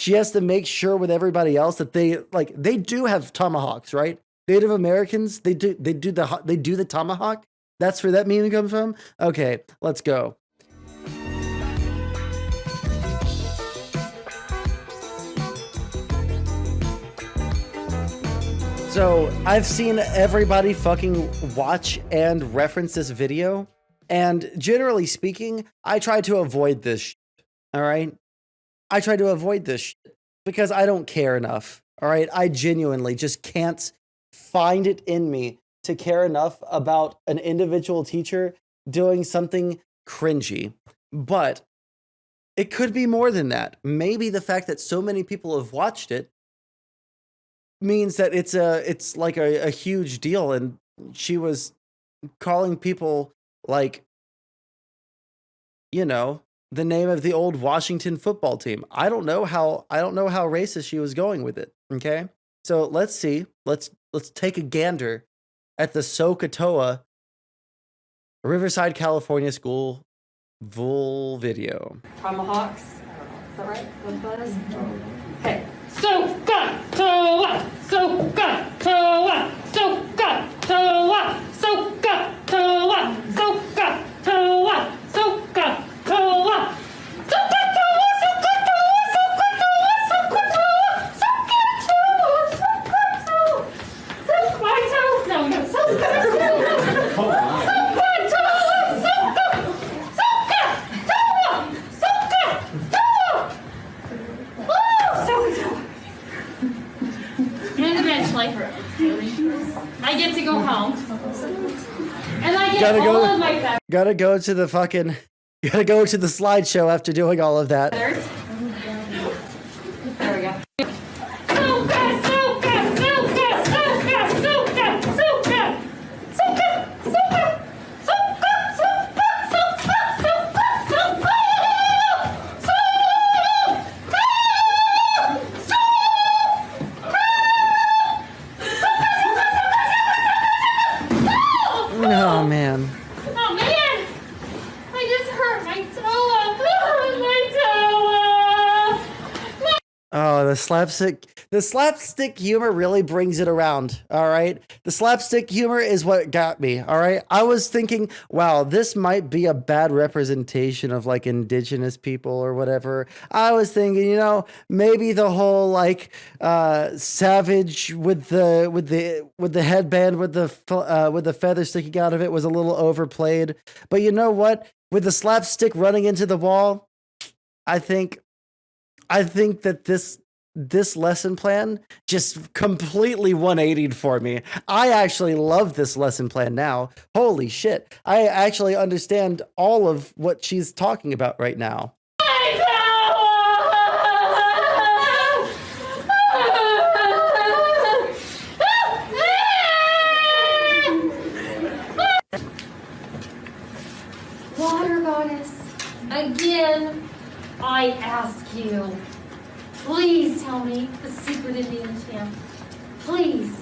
She has to make sure with everybody else that they do have tomahawks, right? Native Americans, they do the tomahawk. That's where that meme comes from. Okay, let's go. So I've seen everybody fucking watch and reference this video, and generally speaking, I try to avoid this shit, all right? I try to avoid this shit because I don't care enough, all right? I genuinely just can't find it in me to care enough about an individual teacher doing something cringy. But it could be more than that. Maybe the fact that so many people have watched it means that it's like a huge deal, and she was calling people like, you know, the name of the old Washington football team. I don't know how racist she was going with it. Okay, so let's see. Let's take a gander at the SohCahToa Riverside, California school full video. Tomahawks. Is that right? What that is? Okay. SohCahToa! SohCahToa! SohCahToa! SohCahToa! SohCahToa! SohCahToa! I get to go home, and I get all of my feathers. Gotta go to the slideshow after doing all of that. There we go. Oh man. Oh man! I just hurt my toe. My toe. Oh, the slapstick humor really brings it around. All right. The slapstick humor is what got me. All right. I was thinking, wow, this might be a bad representation of like indigenous people or whatever. I was thinking, you know, maybe the whole like savage with the headband with the feather sticking out of it was a little overplayed. But you know what? With the slapstick running into the wall, I think that this lesson plan just completely 180'd for me. I actually love this lesson plan now. Holy shit. I actually understand all of what she's talking about right now. Water goddess, again, I ask you, please tell me the secret Indian chant. Please.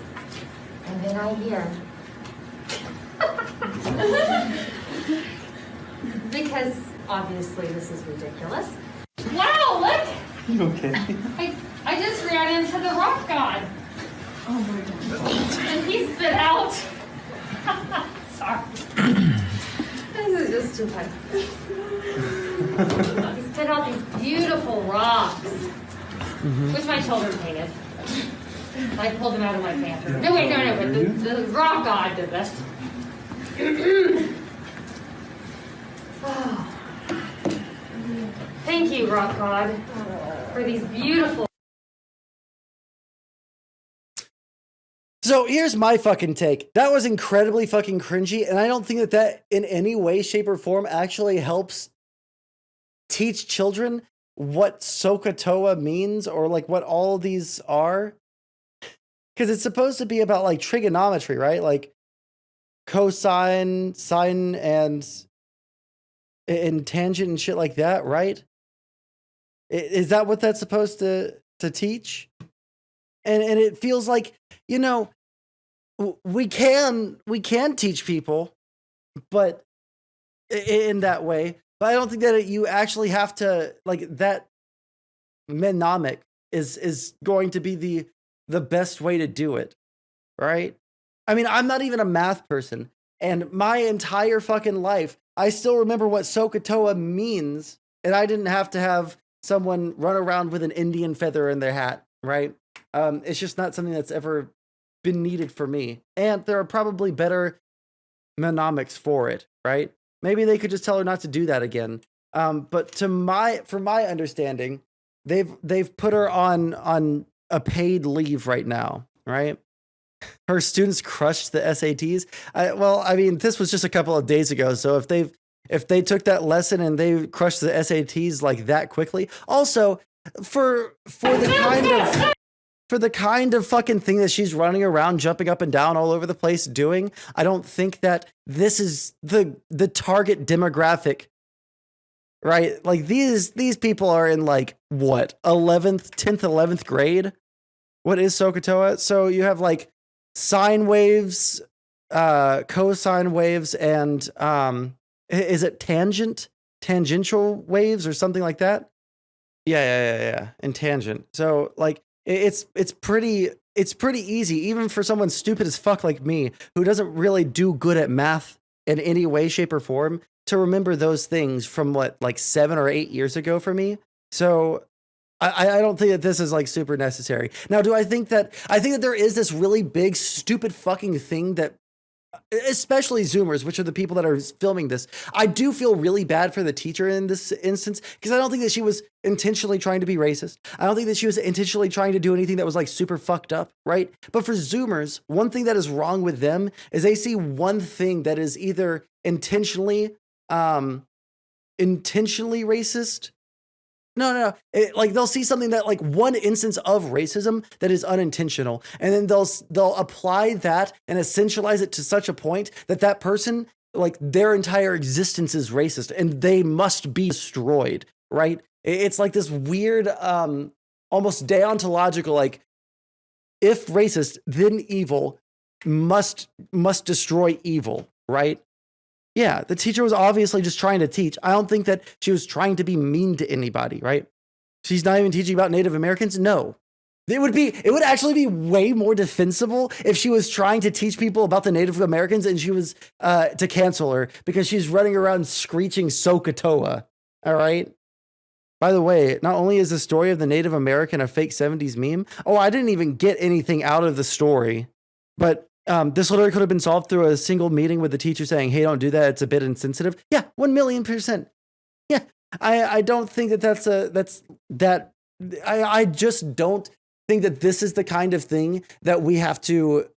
And then I hear. Because obviously this is ridiculous. Wow, look! You okay? I just ran into the rock god. Oh my god. And he spit out. Sorry. This is just too funny. He spit out these beautiful rocks, which my children painted. I pulled them out of my pantry. No, wait, no, but the rock god did this. Oh. Thank you, rock god, for these beautiful. So here's my fucking take. That was incredibly fucking cringy, and I don't think that in any way, shape, or form actually helps teach children what SohCahToa means or like what all of these are. Because it's supposed to be about like trigonometry, right? Like cosine, sine, and tangent and shit like that, right? Is that what that's supposed to teach? And it feels like, you know, we can teach people, but in that way. But I don't think that you actually have to, like, that mnemonic is going to be the best way to do it, right? I mean, I'm not even a math person, and my entire fucking life, I still remember what SohCahToa means, and I didn't have to have someone run around with an Indian feather in their hat, right? It's just not something that's ever been needed for me, and there are probably better mnemonics for it, right? Maybe they could just tell her not to do that again. But from my understanding, they've put her on a paid leave right now, right? Her students crushed the SATs. I mean, this was just a couple of days ago, so if they took that lesson and they crushed the SATs like that quickly, also for the kind of fucking thing that she's running around, jumping up and down all over the place doing, I don't think that this is the target demographic, right? Like these people are in like what 10th, 11th grade. What is SohCahToa? So you have like sine waves, cosine waves, and is it tangential waves or something like that? Yeah, and tangent. So like it's pretty easy, even for someone stupid as fuck like me, who doesn't really do good at math in any way, shape, or form, to remember those things from what, like 7 or 8 years ago for me. So I don't think that this is like super necessary. Now, I think that there is this really big, stupid fucking thing that, especially Zoomers, which are the people that are filming this, I do feel really bad for the teacher in this instance, because I don't think that she was intentionally trying to be racist. I don't think that she was intentionally trying to do anything that was like super fucked up, right? But for Zoomers, one thing that is wrong with them is they see one thing that is either intentionally racist. No. Like they'll see something that like one instance of racism that is unintentional, and then they'll apply that and essentialize it to such a point that person, like their entire existence is racist and they must be destroyed, right? It's like this weird, almost deontological, like if racist, then evil, must destroy evil, right? Yeah, the teacher was obviously just trying to teach. I don't think that she was trying to be mean to anybody, right? She's not even teaching about Native Americans. No, it would actually be way more defensible if she was trying to teach people about the Native Americans and she was to cancel her because she's running around screeching SohCahToa. All right. By the way, not only is the story of the Native American a fake 70s meme, I didn't even get anything out of the story, but this literally could have been solved through a single meeting with the teacher saying, hey, don't do that. It's a bit insensitive. Yeah, 1,000,000%. Yeah, I don't think I just don't think that this is the kind of thing that we have to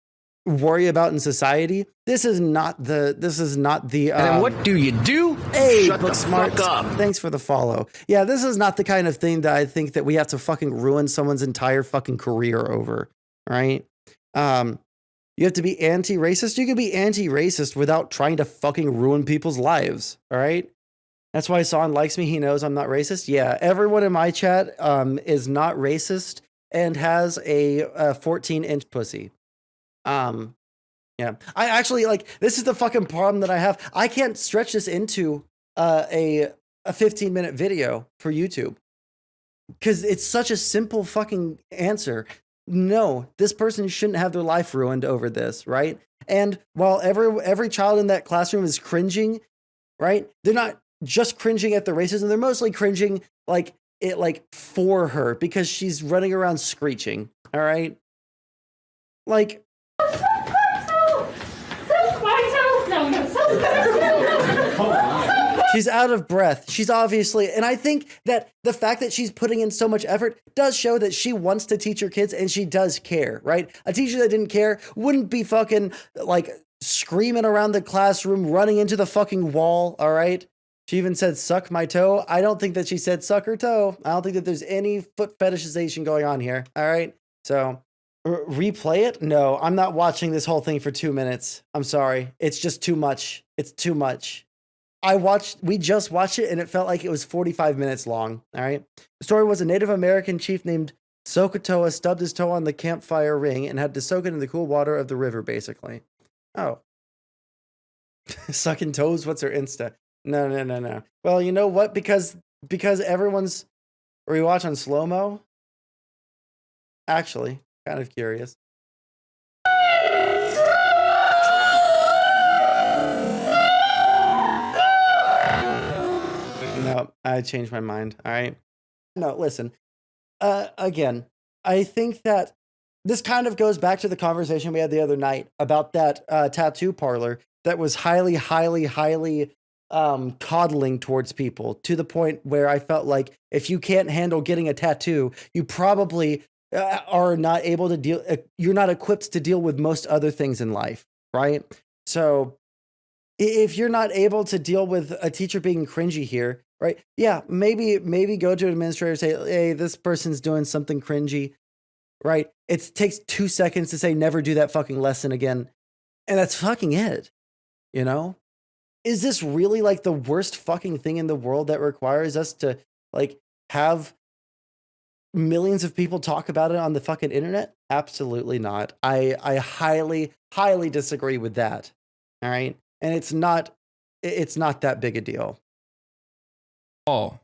worry about in society. This is not the and what do you do? Hey, shut Book the Smarts, fuck up. thanks for the follow. Yeah, this is not the kind of thing that I think that we have to fucking ruin someone's entire fucking career over, right? You have to be anti-racist. You can be anti-racist without trying to fucking ruin people's lives. All right. That's why Son likes me. He knows I'm not racist. Yeah. Everyone in my chat is not racist and has a 14-inch pussy. Yeah. I actually this is the fucking problem that I have. I can't stretch this into a 15-minute video for YouTube because it's such a simple fucking answer. No, this person shouldn't have their life ruined over this, right? And while every child in that classroom is cringing, right? They're not just cringing at the racism, they're mostly cringing for her because she's running around screeching, all right? Like she's out of breath. She's obviously, and I think that the fact that she's putting in so much effort does show that she wants to teach her kids and she does care, right? A teacher that didn't care wouldn't be fucking screaming around the classroom, running into the fucking wall, all right? She even said, suck my toe. I don't think that she said suck her toe. I don't think that there's any foot fetishization going on here, all right? So replay it? No, I'm not watching this whole thing for 2 minutes. I'm sorry. It's just too much. It's too much. We just watched it and it felt like it was 45 minutes long. All right. The story was a Native American chief named SohCahToa stubbed his toe on the campfire ring and had to soak it in the cool water of the river, basically. Oh. Sucking toes? What's her Insta? No. Well, you know what? Because everyone's rewatch on slow-mo. actually. Kind of curious. No, I changed my mind. All right. No, listen. Again, I think that this kind of goes back to the conversation we had the other night about that tattoo parlor that was highly coddling towards people, to the point where I felt like if you can't handle getting a tattoo, you probably are not able to deal. You're not equipped to deal with most other things in life, right? So if you're not able to deal with a teacher being cringy here, right? Yeah, maybe go to an administrator and say, hey, this person's doing something cringy, right? It takes 2 seconds to say, never do that fucking lesson again. And that's fucking it, you know? Is this really like the worst fucking thing in the world that requires us to like have millions of people talk about it on the fucking internet? Absolutely not. I highly disagree with that. All right. And it's not that big a deal. Oh,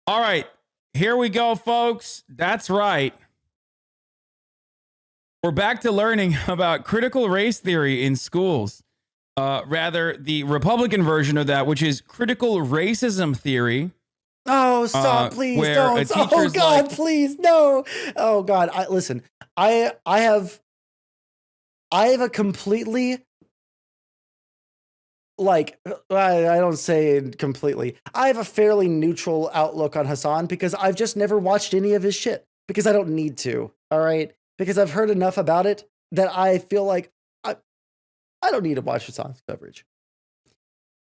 all right. Here we go, folks. That's right. We're back to learning about critical race theory in schools. Rather, the Republican version of that, which is critical racism theory. Oh, stop, please don't. Oh God, please, no. Oh God. Listen, I have a completely, like, I don't say it completely. I have a fairly neutral outlook on Hassan because I've just never watched any of his shit because I don't need to. All right. Because I've heard enough about it that I feel like I don't need to watch Hassan's coverage.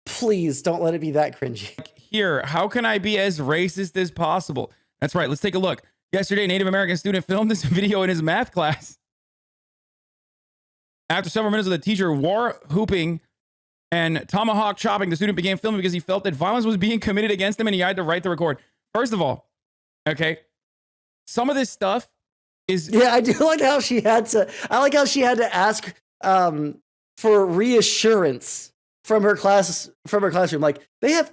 Please don't let it be that cringy. Here, how can I be as racist as possible? That's right. Let's take a look. Yesterday, a Native American student filmed this video in his math class. After several minutes of the teacher war hooping and tomahawk chopping, the student began filming because he felt that violence was being committed against him and he had to write the record. First of all, okay, some of this stuff is... Yeah, I do like how she had to... I like how she had to ask for reassurance from her classroom. Like, they have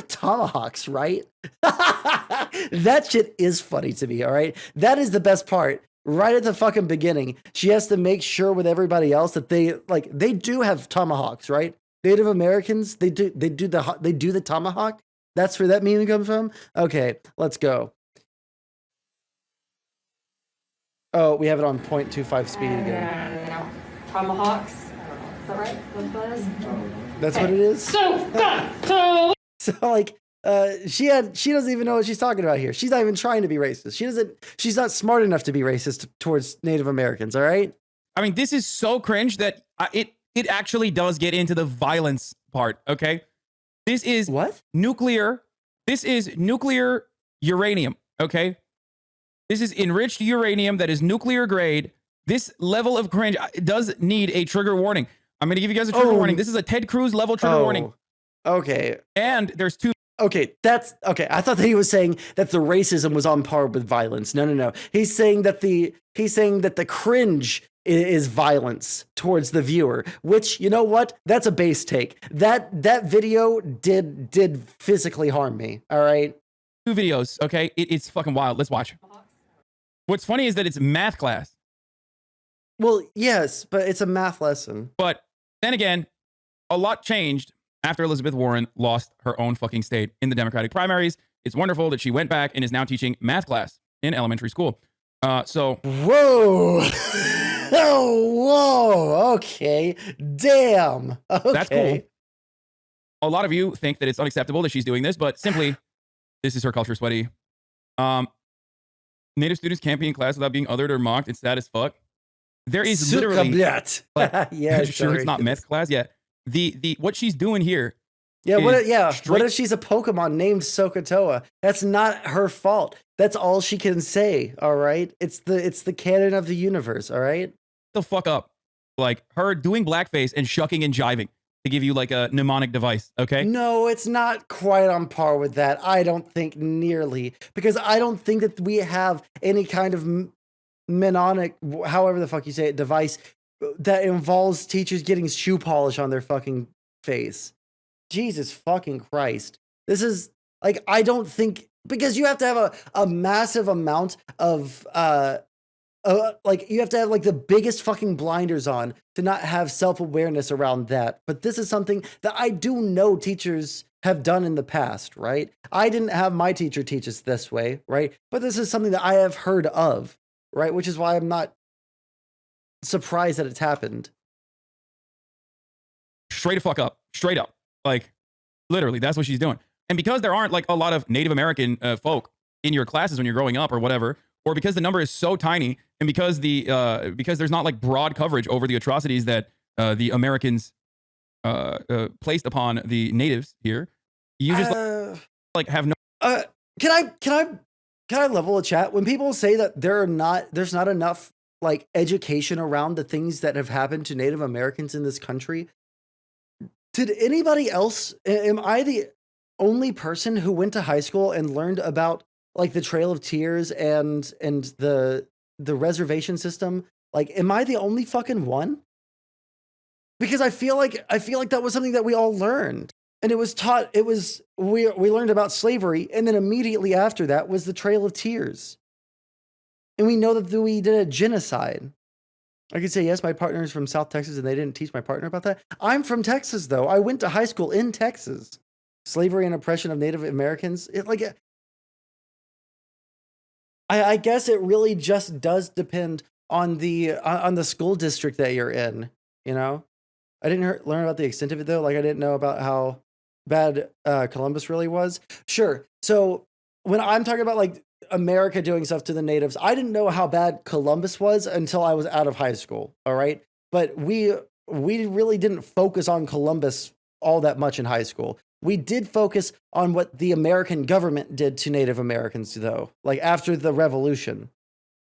tomahawks, right? That shit is funny to me, all right? That is the best part. Right at the fucking beginning, she has to make sure with everybody else that they do have tomahawks, right? Native Americans, they do the tomahawk. That's where that meme comes from. Okay, let's go. Oh, we have it on 0.25 speed again. Tomahawks. Is that right? What that is? That's what it is. SohCahToa. So like, she doesn't even know what she's talking about here. She's not even trying to be racist. She's not smart enough to be racist towards Native Americans. All right. I mean, this is so cringe that it actually does get into the violence part. Okay. This is what? Nuclear. This is nuclear uranium. Okay. This is enriched uranium that is nuclear grade. This level of cringe does need a trigger warning. I'm going to give you guys a trigger warning. This is a Ted Cruz level trigger warning. Okay. And there's two. Okay, that's okay. I thought that he was saying that the racism was on par with violence. No. He's saying that the cringe is violence towards the viewer, which, you know what? That's a base take. That video did physically harm me. All right. 2 videos. Okay. It's fucking wild. Let's watch. What's funny is that it's math class. Well, yes, but it's a math lesson. But then again, a lot changed after Elizabeth Warren lost her own fucking state in the Democratic primaries. It's wonderful that she went back and is now teaching math class in elementary school. So whoa. Oh, whoa. Okay. Damn. Okay. That's cool. A lot of you think that it's unacceptable that she's doing this, but simply, this is her culture, sweaty. Native students can't be in class without being othered or mocked. It's sad as fuck. There is literally... Like, yeah, sure it's not meth class? Yeah. The what she's doing here. Yeah, what if she's a Pokemon named SohCahToa? That's not her fault. That's all she can say, all right? It's the canon of the universe, all right? The fuck up. Like her doing blackface and shucking and jiving to give you like a mnemonic device, okay? No, it's not quite on par with that. I don't think nearly, because I don't think that we have any kind of mnemonic, however the fuck you say it, device that involves teachers getting shoe polish on their fucking face. Jesus fucking Christ. This is like, I don't think, because you have to have a massive amount of like you have to have like the biggest fucking blinders on to not have self-awareness around that. But this is something that I do know teachers have done in the past, right? I didn't have my teacher teach us this way, right? But this is something that I have heard of, right? Which is why I'm not surprised that it's happened. Straight the fuck up. Straight up. Like, literally, that's what she's doing. And because there aren't like a lot of Native American folk in your classes when you're growing up or whatever, or because the number is so tiny, and because because there's not like broad coverage over the atrocities that the Americans placed upon the natives here, you just like have no. Can I level a chat? When people say that there's not enough like education around the things that have happened to Native Americans in this country, did anybody else? Am I the only person who went to high school and learned about like the Trail of Tears and the reservation system? Like, am I the only fucking one? Because I feel like that was something that we all learned, and it was taught. We learned about slavery, and then immediately after that was the Trail of Tears, and we know that we did a genocide. I could say yes, my partner is from South Texas, and they didn't teach my partner about that. I'm from Texas, though. I went to high school in Texas. Slavery and oppression of Native Americans. I guess it really just does depend on the school district that you're in. You know, I didn't learn about the extent of it though. Like I didn't know about how bad Columbus really was. Sure. So when I'm talking about like America doing stuff to the natives, I didn't know how bad Columbus was until I was out of high school. All right, but we really didn't focus on Columbus all that much in high school. We did focus on what the American government did to Native Americans, though, like after the Revolution,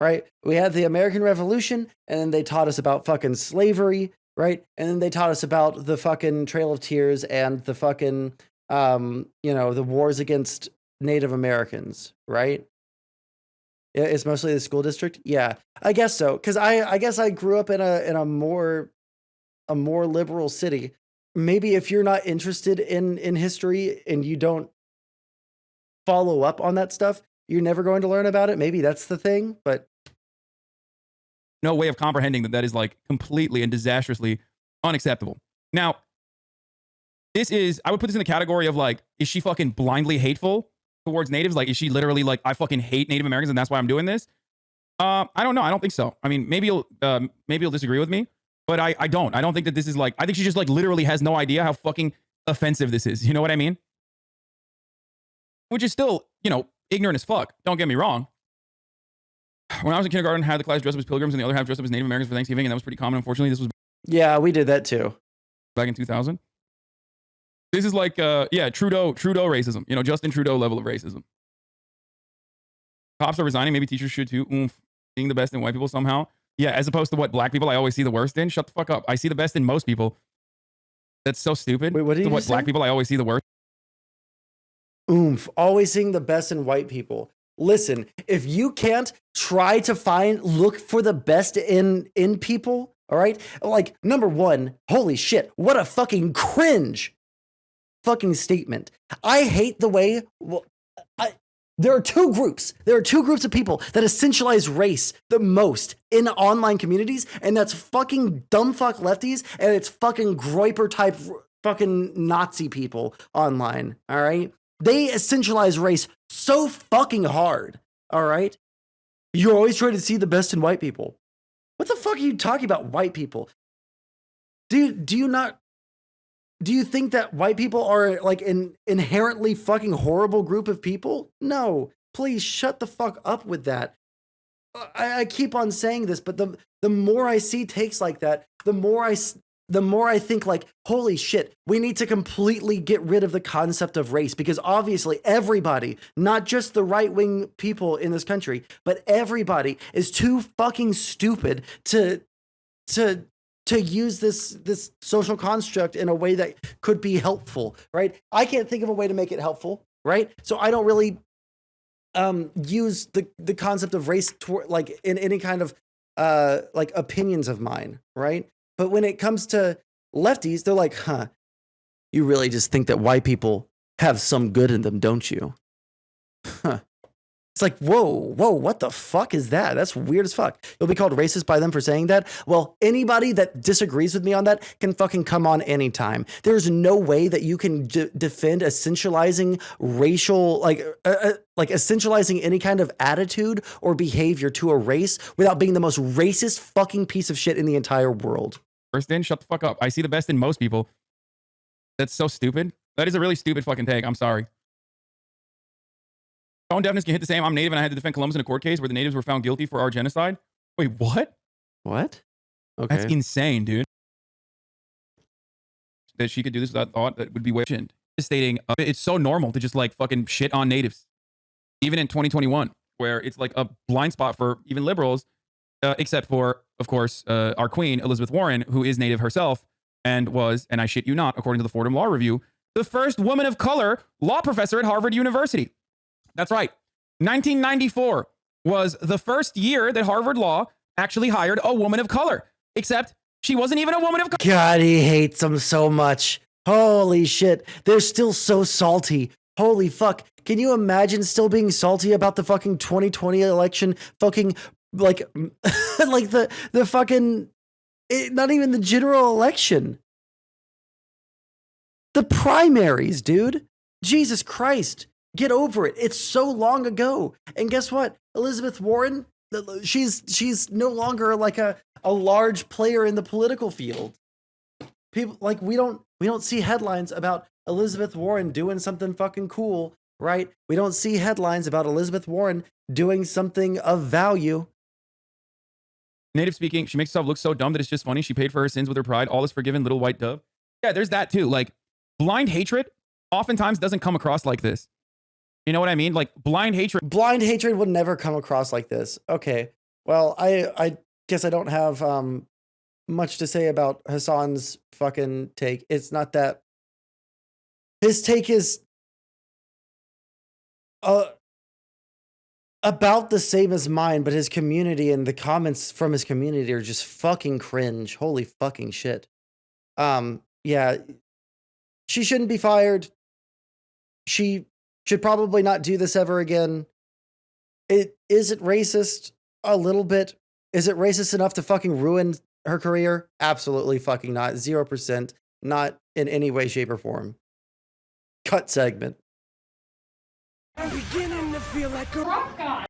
right? We had the American Revolution, and then they taught us about fucking slavery, right? And then they taught us about the fucking Trail of Tears and the fucking, the wars against Native Americans, right? Yeah, it's mostly the school district. Yeah, I guess so. Because I guess I grew up in a more liberal city. Maybe if you're not interested in history and you don't follow up on that stuff, you're never going to learn about it. Maybe that's the thing, but no way of comprehending that is like completely and disastrously unacceptable. Now, I would put this in the category of like, is she fucking blindly hateful towards natives? Like, is she literally like, I fucking hate Native Americans and that's why I'm doing this? I don't know. I don't think so. I mean, maybe you'll disagree with me. But I don't think that this is like, I think she just like literally has no idea how fucking offensive this is. You know what I mean? Which is still, ignorant as fuck. Don't get me wrong. When I was in kindergarten, half the class dressed up as pilgrims and the other half dressed up as Native Americans for Thanksgiving. And that was pretty common. Unfortunately, this was. Yeah, we did that too. Back in 2000. This is like, Trudeau racism. Justin Trudeau level of racism. Cops are resigning. Maybe teachers should too. Seeing the best in white people somehow. Yeah, as opposed to what black people I always see the worst in. Shut the fuck up. I see the best in most people. That's so stupid. Wait, what did you what say? Black people I always see the worst. Always seeing the best in white people. Listen, if you can't try to look for the best in people, all right? Like, number one, holy shit, what a fucking cringe fucking statement. I hate the way. There are two groups of people that essentialize race the most in online communities, and that's fucking dumb fuck lefties, and it's fucking Groiper type fucking Nazi people online, all right? They essentialize race so fucking hard, all right? You're always trying to see the best in white people. What the fuck are you talking about, white people? Do you think that white people are like an inherently fucking horrible group of people? No, please shut the fuck up with that. I keep on saying this, but the more I see takes like that, the more I think like, holy shit, we need to completely get rid of the concept of race, because obviously everybody, not just the right-wing people in this country, but everybody is too fucking stupid to use this social construct in a way that could be helpful, right? I can't think of a way to make it helpful, right? So I don't really use the concept of race like in any kind of like opinions of mine, right? But when it comes to lefties, they're like, you really just think that white people have some good in them, don't you? Huh. It's like, whoa, what the fuck is that? That's weird as fuck. You'll be called racist by them for saying that? Well, anybody that disagrees with me on that can fucking come on anytime. There's no way that you can defend essentializing racial, like essentializing any kind of attitude or behavior to a race without being the most racist fucking piece of shit in the entire world. First in, shut the fuck up. I see the best in most people. That's so stupid. That is a really stupid fucking take. I'm sorry. Tone deafness can hit the same. I'm Native and I had to defend Columbus in a court case where the natives were found guilty for our genocide. Wait, what? What? Okay. That's insane, dude. That she could do this without thought, that would be way shit. Stating it's so normal to just like fucking shit on natives. Even in 2021, where it's like a blind spot for even liberals, except for, of course, our queen, Elizabeth Warren, who is native herself and was, and I shit you not, according to the Fordham Law Review, the first woman of color law professor at Harvard University. That's right. 1994 was the first year that Harvard Law actually hired a woman of color, except she wasn't even a woman of color. God, he hates them so much. Holy shit. They're still so salty. Holy fuck. Can you imagine still being salty about the fucking 2020 election? Fucking like, like the fucking, not even the general election. The primaries, dude. Jesus Christ. Get over it. It's so long ago. And guess what? Elizabeth Warren, she's no longer like a large player in the political field. People like we don't see headlines about Elizabeth Warren doing something fucking cool, right? We don't see headlines about Elizabeth Warren doing something of value. Native speaking, she makes herself look so dumb that it's just funny. She paid for her sins with her pride. All is forgiven, little white dove. Yeah, there's that too. Like blind hatred oftentimes doesn't come across like this. You know what I mean? Like blind hatred. Blind hatred would never come across like this. Okay. Well, I guess I don't have much to say about Hassan's fucking take. It's not that his take is about the same as mine, but his community and the comments from his community are just fucking cringe. Holy fucking shit. Yeah. She shouldn't be fired. She should probably not do this ever again. Is it racist? A little bit. Is it racist enough to fucking ruin her career? Absolutely fucking not. 0%. Not in any way, shape, or form. Cut segment. I'm beginning to feel like a rock god.